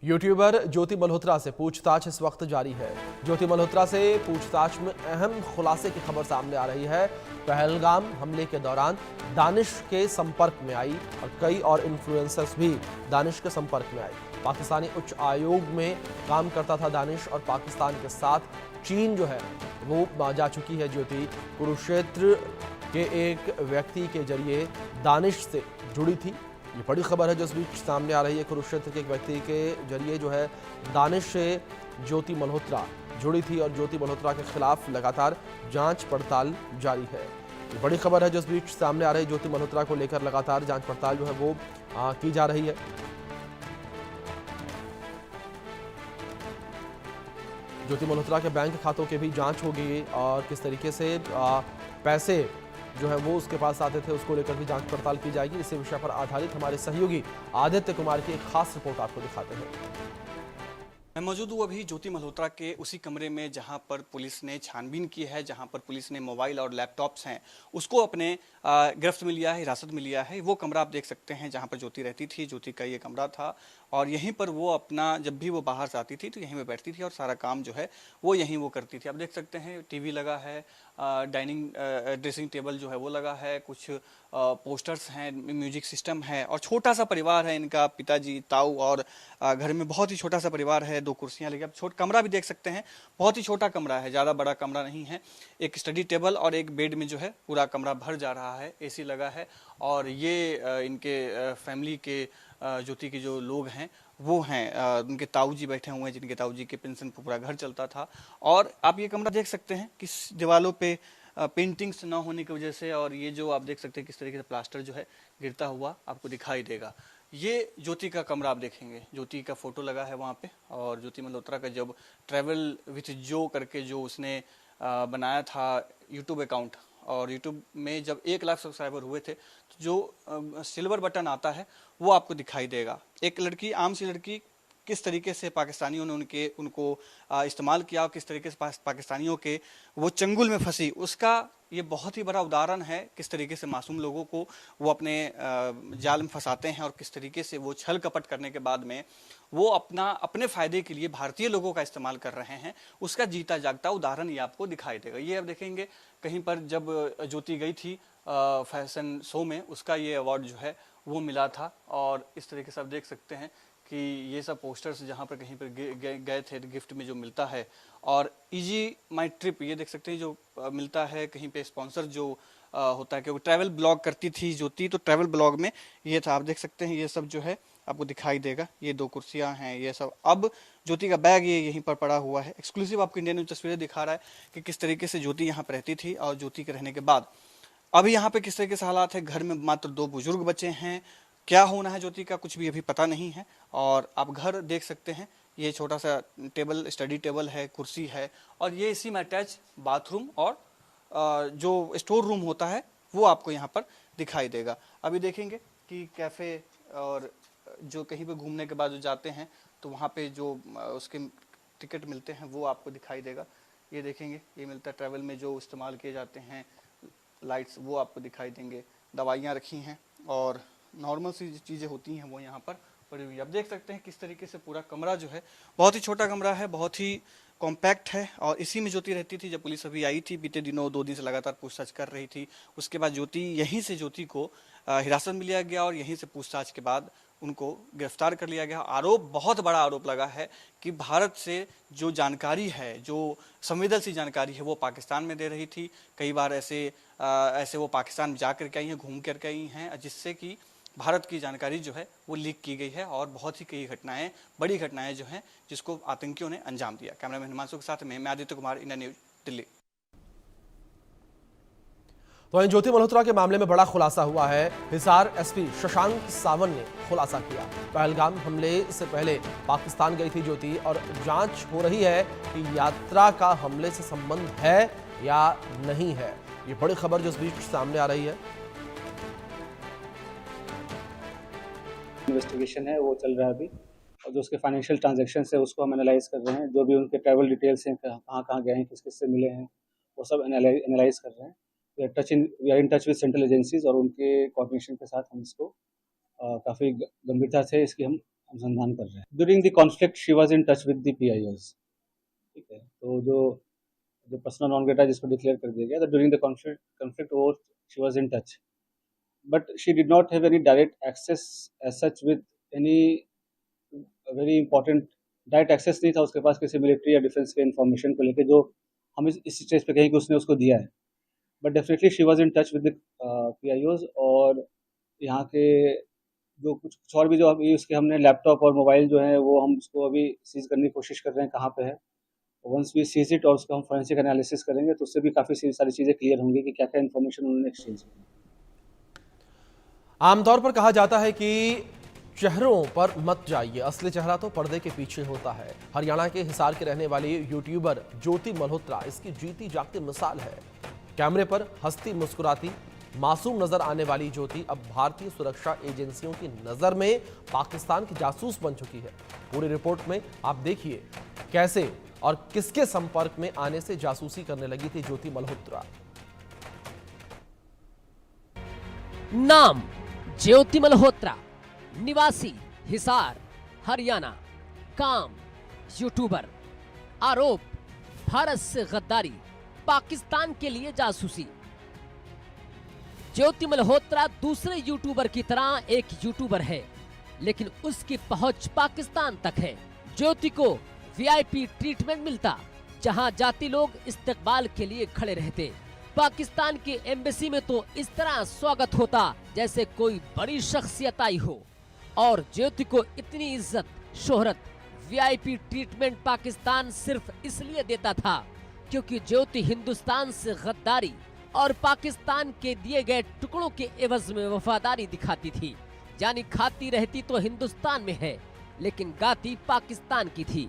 YouTuber ज्योति मल्होत्रा से पूछताछ इस वक्त जारी है। ज्योति मल्होत्रा से पूछताछ में अहम खुलासे की खबर सामने आ रही है। पहलगाम हमले के दौरान दानिश के संपर्क में आई और कई और इन्फ्लुएंसर्स भी दानिश के संपर्क में आए। पाकिस्तानी उच्च आयोग में काम करता था दानिश और पाकिस्तान के साथ चीन जो है वो जा चुकी है। ज्योति कुरुक्षेत्र के एक व्यक्ति के जरिए दानिश से जुड़ी थी। ये बड़ी खबर है जो इस बीच सामने आ रही है। कुरुक्षेत्र के एक व्यक्ति के जरिए जो है दानिश से ज्योति मल्होत्रा जुड़ी थी और ज्योति मल्होत्रा के खिलाफ लगातार जांच पड़ताल जारी है। ये बड़ी खबर है जो इस बीच सामने आ रही है। ज्योति मल्होत्रा को लेकर लगातार जांच पड़ताल जो है वो की जा रही है। ज्योति मल्होत्रा के बैंक खातों के भी जांच होगी और किस तरीके से पैसे जो है वो उसके पास आते थे उसको लेकर भी जांच पड़ताल की जाएगी। इसी विषय पर आधारित हमारे सहयोगी आदित्य कुमार की एक खास रिपोर्ट आपको दिखाते हैं। मैं मौजूद हूँ अभी ज्योति मल्होत्रा के उसी कमरे में जहां पर पुलिस ने छानबीन की है, जहां पर पुलिस ने मोबाइल और लैपटॉप्स हैं उसको अपने गिरफ्त में लिया है, हिरासत में लिया है। वो कमरा आप देख सकते हैं जहां पर ज्योति रहती थी। ज्योति का ये कमरा था और यहीं पर वो अपना जब भी वो बाहर से आती थी तो यहीं पर बैठती थी और सारा काम जो है वो यहीं वो करती थी। आप देख सकते हैं टीवी लगा है, डाइनिंग ड्रेसिंग टेबल जो है वो लगा है, कुछ पोस्टर्स हैं, म्यूजिक सिस्टम है और छोटा सा परिवार है इनका, पिताजी, ताऊ और घर में बहुत ही छोटा सा परिवार है। 2 कुर्सियां लगी। आप छोटा कमरा भी देख सकते हैं, बहुत ही छोटा कमरा है, ज़्यादा बड़ा कमरा नहीं है। एक स्टडी टेबल और एक बेड में जो है पूरा कमरा भर जा रहा है। एसी लगा है और ये इनके फैमिली के ज्योति के जो लोग हैं वो हैं, उनके ताऊ जी बैठे हुए हैं जिनके ताऊ जी के पेंशन पर पूरा घर चलता था। और आप ये कमरा देख सकते हैं किस दीवालों पे पेंटिंग्स ना होने की वजह से, और ये जो आप देख सकते हैं किस तरीके से प्लास्टर जो है गिरता हुआ आपको दिखाई देगा। ये ज्योति का कमरा आप देखेंगे, ज्योति का फोटो लगा है वहाँ पे। और ज्योति मल्होत्रा का जब ट्रैवल विथ जो करके जो उसने बनाया था यूट्यूब अकाउंट, और यूट्यूब में जब 1 लाख सब्सक्राइबर हुए थे तो जो सिल्वर बटन आता है वो आपको दिखाई देगा। एक लड़की, आम सी लड़की, किस तरीके से पाकिस्तानियों ने उनको इस्तेमाल किया और किस तरीके से पाकिस्तानियों के वो चंगुल में फंसी, उसका ये बहुत ही बड़ा उदाहरण है। किस तरीके से मासूम लोगों को वो अपने जाल में फंसाते हैं और किस तरीके से वो छल कपट करने के बाद में वो अपने फायदे के लिए भारतीय लोगों का इस्तेमाल कर रहे हैं, उसका जीता जागता उदाहरण ये आपको दिखाई देगा। ये आप देखेंगे कहीं पर जब ज्योति गई थी फैशन शो में, उसका ये अवार्ड जो है वो मिला था। और इस तरीके से आप देख सकते हैं कि ये सब पोस्टर्स जहाँ पर कहीं पर गए थे गिफ्ट में जो मिलता है। और इजी माई ट्रिप ये देख सकते हैं जो मिलता है कहीं पे, स्पॉन्सर जो होता है, क्योंकि ट्रैवल ब्लॉग करती थी ज्योति, तो ट्रैवल ब्लॉग में ये था। आप देख सकते हैं ये सब जो है आपको दिखाई देगा। ये 2 कुर्सियां हैं, ये सब। अब ज्योति का बैग ये यहीं पर पड़ा हुआ है। एक्सक्लूसिव आपको इंडियन न्यूज़ तस्वीरें दिखा रहा है कि किस तरीके से ज्योति यहाँ पर रहती थी और ज्योति के रहने के बाद अभी यहाँ पे किस तरीके से हालात है। घर में मात्र 2 बुजुर्ग बच्चे हैं। क्या होना है ज्योति का कुछ भी अभी पता नहीं है। और आप घर देख सकते हैं, ये छोटा सा टेबल, स्टडी टेबल है, कुर्सी है और ये इसी में अटैच बाथरूम और जो स्टोर रूम होता है वो आपको यहाँ पर दिखाई देगा। अभी देखेंगे कि कैफ़े और जो कहीं पे घूमने के बाद जो जाते हैं तो वहाँ पे जो उसके टिकट मिलते हैं वो आपको दिखाई देगा। ये देखेंगे, ये मिलता है ट्रैवल में जो इस्तेमाल किए जाते हैं लाइट्स, वो आपको दिखाई देंगे। दवाइयाँ रखी हैं और नॉर्मल सी चीज़ें होती हैं वो यहाँ पर पड़ी हुई। आप देख सकते हैं किस तरीके से पूरा कमरा जो है, बहुत ही छोटा कमरा है, बहुत ही कॉम्पैक्ट है। और इसी में ज्योति रहती थी जब पुलिस अभी आई थी बीते दिनों। 2 दिन से लगातार पूछताछ कर रही थी। उसके बाद यहीं से ज्योति को हिरासत में लिया गया और यहीं से पूछताछ के बाद उनको गिरफ्तार कर लिया गया। आरोप, बहुत बड़ा आरोप लगा है कि भारत से जो जानकारी है, जो संवेदनशील जानकारी है, वो पाकिस्तान में दे रही थी। कई बार ऐसे वो पाकिस्तान में जा करके आई हैं, घूम करके आई हैं, जिससे कि भारत की जानकारी जो है वो लीक की गई है। और बहुत ही कई घटनाएं, बड़ी घटनाएं जो हैं जिसको आतंकियों ने अंजाम दिया। कैमरामैन हिमांशु के साथ मैं आदित्य कुमार, इंडियन न्यूज़, दिल्ली। तो वहीं ज्योति मल्होत्रा के मामले में बड़ा खुलासा हुआ है। हिसार एसपी शशांक सावन ने खुलासा किया। पहलगाम हमले से पहले पाकिस्तान गई थी ज्योति और जांच हो रही है कि यात्रा का हमले से संबंध है या नहीं है। ये बड़ी खबर जो इस बीच सामने आ रही है। इन्वेस्टिगेशन है वो चल रहा है अभी, और जो उसके फाइनेंशियल ट्रांजैक्शन है उसको हम एनालाइज कर रहे हैं। जो भी उनके ट्रैवल डिटेल्स हैं, कहाँ कहाँ गए हैं, किस किस से मिले हैं, वो सब एनालाइज कर रहे हैं। We are in touch with central agencies और उनके कोऑर्डिनेशन के साथ हम इसको काफ़ी गंभीरता से इसकी हम अनुसंधान कर रहे हैं। During the conflict she was in touch with the PIOs. ठीक है, तो जो जो पर्सनल नॉन ग्रेटा जिसको डिक्लेयर कर दिया गया, तो ड्यूरिंग द कॉन्फ्लिक्ट वो she was in touch, but she did not have any direct access as such with any very important. Direct access नहीं था उसके पास किसी मिलिट्री या डिफेंस के इन्फॉर्मेशन को लेके, जो हम इस स्टेज पे कहें कि उसने उसको दिया है। But definitely she was in touch with the पीआईओज, और यहाँ के जो कुछ और भी जो अभी उसके हमने लैपटॉप और मोबाइल जो है वो हम उसको अभी सीज करने की कोशिश कर रहे हैं कहाँ पे है। वंस वी सीज इट और उसका हम फोरेंसिक एनालिसिस करेंगे तो उससे भी काफ़ी सारी चीज़ें क्लियर होंगी कि क्या क्या इन्फॉर्मेशन उन्होंने एक्सचेंज की। आमतौर पर कहा जाता है कि चेहरों पर मत जाइए, असली चेहरा तो पर्दे के पीछे होता है। हरियाणा के हिसार के रहने वाली यूट्यूबर ज्योति मल्होत्रा इसकी जीती जागती मिसाल है। कैमरे पर हंसती मुस्कुराती मासूम नजर आने वाली ज्योति अब भारतीय सुरक्षा एजेंसियों की नजर में पाकिस्तान की जासूस बन चुकी है। पूरी रिपोर्ट में आप देखिए कैसे और किसके संपर्क में आने से जासूसी करने लगी थी ज्योति मल्होत्रा। नाम ज्योति मल्होत्रा, निवासी हिसार हरियाणा, काम यूट्यूबर, आरोप भारत से गद्दारी, पाकिस्तान के लिए जासूसी। ज्योति मल्होत्रा दूसरे यूट्यूबर की तरह एक यूट्यूबर है, लेकिन उसकी पहुंच पाकिस्तान तक है। ज्योति को वीआईपी ट्रीटमेंट मिलता, जहां जाती लोग इस्तकबाल के लिए खड़े रहते। पाकिस्तान की एम्बेसी में तो इस तरह स्वागत होता जैसे कोई बड़ी शख्सियत आई हो। और ज्योति को इतनी इज्जत, शोहरत, वीआईपी ट्रीटमेंट पाकिस्तान सिर्फ इसलिए देता था क्योंकि ज्योति हिंदुस्तान से गद्दारी और पाकिस्तान के दिए गए टुकड़ों के एवज में वफादारी दिखाती थी। यानी खाती रहती तो हिंदुस्तान में है, लेकिन गाती पाकिस्तान की थी।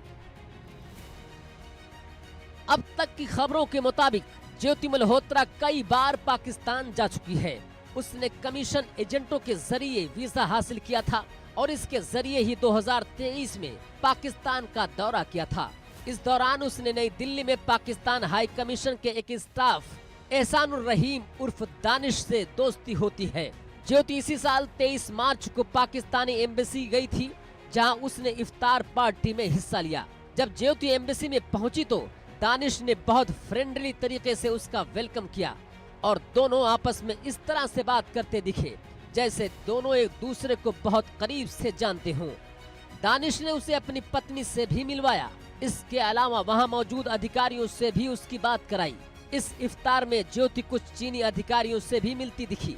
अब तक की खबरों के मुताबिक ज्योति मल्होत्रा कई बार पाकिस्तान जा चुकी है। उसने कमीशन एजेंटों के जरिए वीजा हासिल किया था और इसके जरिए ही 2023 में पाकिस्तान का दौरा किया था। इस दौरान उसने नई दिल्ली में पाकिस्तान हाई कमीशन के एक स्टाफ एहसानुर रहीम उर्फ दानिश से दोस्ती होती है। ज्योति इसी साल 23 मार्च को पाकिस्तानी एम्बेसी गई थी, जहां उसने इफ्तार पार्टी में हिस्सा लिया। जब ज्योति एम्बेसी में पहुंची तो दानिश ने बहुत फ्रेंडली तरीके से उसका वेलकम किया और दोनों आपस में इस तरह से बात करते दिखे जैसे दोनों एक दूसरे को बहुत करीब से जानते हों। दानिश ने उसे अपनी पत्नी से भी मिलवाया। इसके अलावा वहां मौजूद अधिकारियों से भी उसकी बात कराई। इस इफ्तार में ज्योति कुछ चीनी अधिकारियों से भी मिलती दिखी।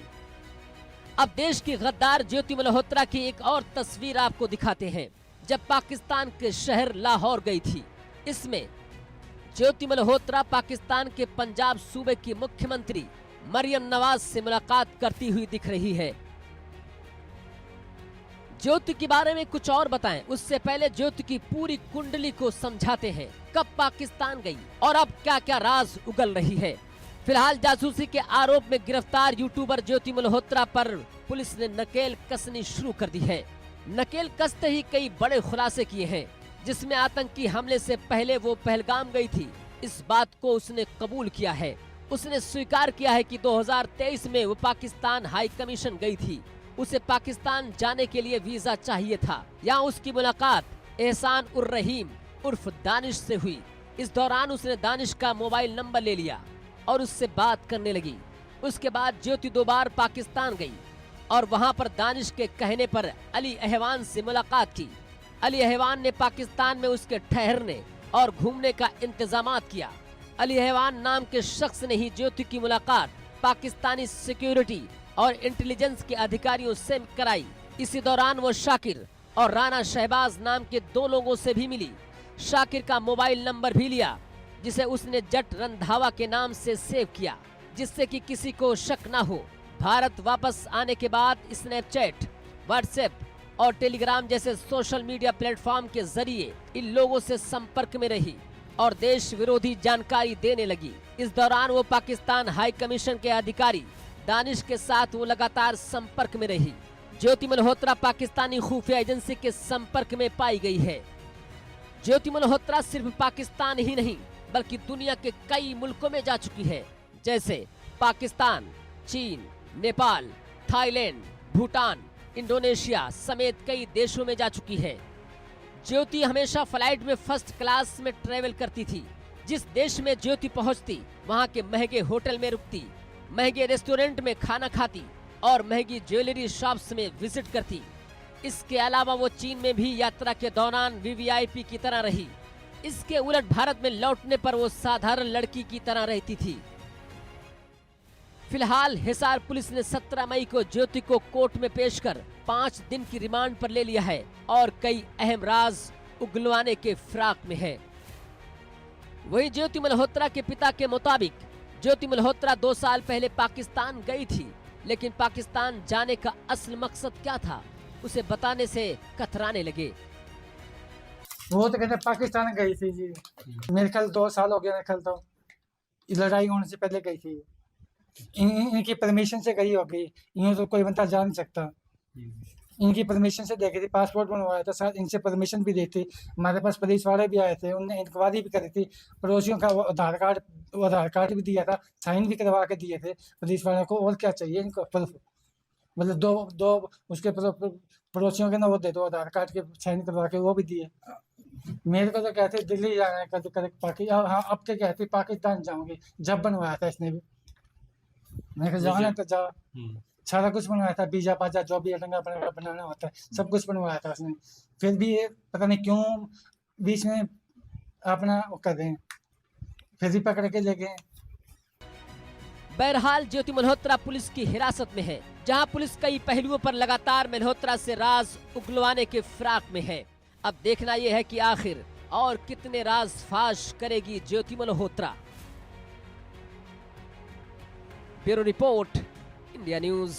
अब देश की गद्दार ज्योति मल्होत्रा की एक और तस्वीर आपको दिखाते हैं, जब पाकिस्तान के शहर लाहौर गई थी। इसमें ज्योति मल्होत्रा पाकिस्तान के पंजाब सूबे की मुख्यमंत्री मरियम नवाज से मुलाकात करती हुई दिख रही है। ज्योति के बारे में कुछ और बताएं, उससे पहले ज्योति की पूरी कुंडली को समझाते हैं। कब पाकिस्तान गई और अब क्या क्या राज उगल रही है। फिलहाल जासूसी के आरोप में गिरफ्तार यूट्यूबर ज्योति मल्होत्रा पर पुलिस ने नकेल कसनी शुरू कर दी है। नकेल कसते ही कई बड़े खुलासे किए हैं, जिसमें आतंकी हमले से पहले वो पहलगाम गई थी, इस बात को उसने कबूल किया है। उसने स्वीकार किया है कि 2023 में वो पाकिस्तान हाई कमीशन गई थी। उसे पाकिस्तान जाने के लिए वीजा चाहिए था। यहाँ उसकी मुलाकात एहसान उर रहीम उर्फ दानिश से हुई। इस दौरान उसने दानिश का मोबाइल नंबर ले लिया और उससे बात करने लगी। उसके बाद ज्योति 2 बार पाकिस्तान गई और वहां पर दानिश के कहने पर अली अहवान से मुलाकात की। अली अहवान ने पाकिस्तान में उसके ठहरने और घूमने का इंतजाम किया। अली अहवान नाम के शख्स ने ही ज्योति की मुलाकात पाकिस्तानी सिक्योरिटी और इंटेलिजेंस के अधिकारियों से कराई। इसी दौरान वो शाकिर और राणा शहबाज नाम के 2 लोगों से भी मिली। शाकिर का मोबाइल नंबर भी लिया, जिसे उसने जट रंधावा के नाम से सेव किया, जिससे कि किसी को शक न हो। भारत वापस आने के बाद स्नैपचैट, व्हाट्सएप और टेलीग्राम जैसे सोशल मीडिया प्लेटफॉर्म के जरिए इन लोगों से संपर्क में रही और देश विरोधी जानकारी देने लगी। इस दौरान वो पाकिस्तान हाई कमीशन के अधिकारी दानिश के साथ वो लगातार संपर्क में रही। ज्योति मल्होत्रा पाकिस्तानी खुफिया एजेंसी के संपर्क में पाई गई है। ज्योति मल्होत्रा सिर्फ पाकिस्तान ही नहीं बल्कि दुनिया के कई मुल्कों में जा चुकी है, जैसे पाकिस्तान, चीन, नेपाल, थाईलैंड, भूटान, इंडोनेशिया समेत कई देशों में जा चुकी है। ज्योति हमेशा फ्लाइट में फर्स्ट क्लास में ट्रेवल करती थी। जिस देश में ज्योति पहुंचती, वहां के महंगे होटल में रुकती, महंगे रेस्टोरेंट में खाना खाती और महंगी ज्वेलरी शॉप्स में विजिट करती। इसके अलावा वो चीन में भी यात्रा के दौरान वीवीआईपी की तरह रही। इसके उलट भारत में लौटने पर वो साधारण लड़की की तरह रहती थी। फिलहाल हिसार पुलिस ने 17 मई को ज्योति को कोर्ट में पेश कर 5 दिन की रिमांड पर ले लिया है और कई अहम राज उगलवाने के फिराक में है। वहीं ज्योति मल्होत्रा के पिता के मुताबिक ज्योति मल्होत्रा 2 साल पहले पाकिस्तान गई थी, लेकिन पाकिस्तान जाने का असल मकसद क्या था, उसे बताने से कतराने लगे। वो तो कहते पाकिस्तान गई थी जी, मेरे ख्याल 2 साल हो गया, मेरे ख्याल तो लड़ाई होने से पहले गई थी। इनकी परमिशन से गई होगी, इन्हें तो कोई बंदा जा नहीं सकता। इनकी परमिशन से देखी थी, पासपोर्ट बनवाया था, साथ इनसे परमिशन भी दी थी। हमारे पास पुलिस वाले भी आए थे, उनने इंक्वायरी भी करी थी, पड़ोसियों का आधार कार्ड भी दिया था, साइन भी करवा के दिए थे पुलिस वालों को। और क्या चाहिए इनको? मतलब दो उसके पड़ोसियों के ना वो दे दो, आधार कार्ड के साइन करवा के वो भी दिए। मेरे को तो कहते दिल्ली जाना है, हाँ अब तो कहते पाकिस्तान जाऊंगी। जब बनवाया था इसने भी, मेरे को जाना तो जा, सारा कुछ बनवाया था, वीजा पाजा जो भी बनाना होता है सब कुछ बनवाया था उसने। फिर भी ये पता नहीं क्यों बीच में अपना वो कर रहे हैं, फिर भी पकड़ के ले गए। बहरहाल ज्योति मल्होत्रा पुलिस की हिरासत में है, जहां पुलिस कई पहलुओं पर लगातार मल्होत्रा से राज उगलवाने के फिराक में है। अब देखना यह है कि आखिर और कितने राज फाश करेगी Jyoti Malhotra. Bureau report, India news.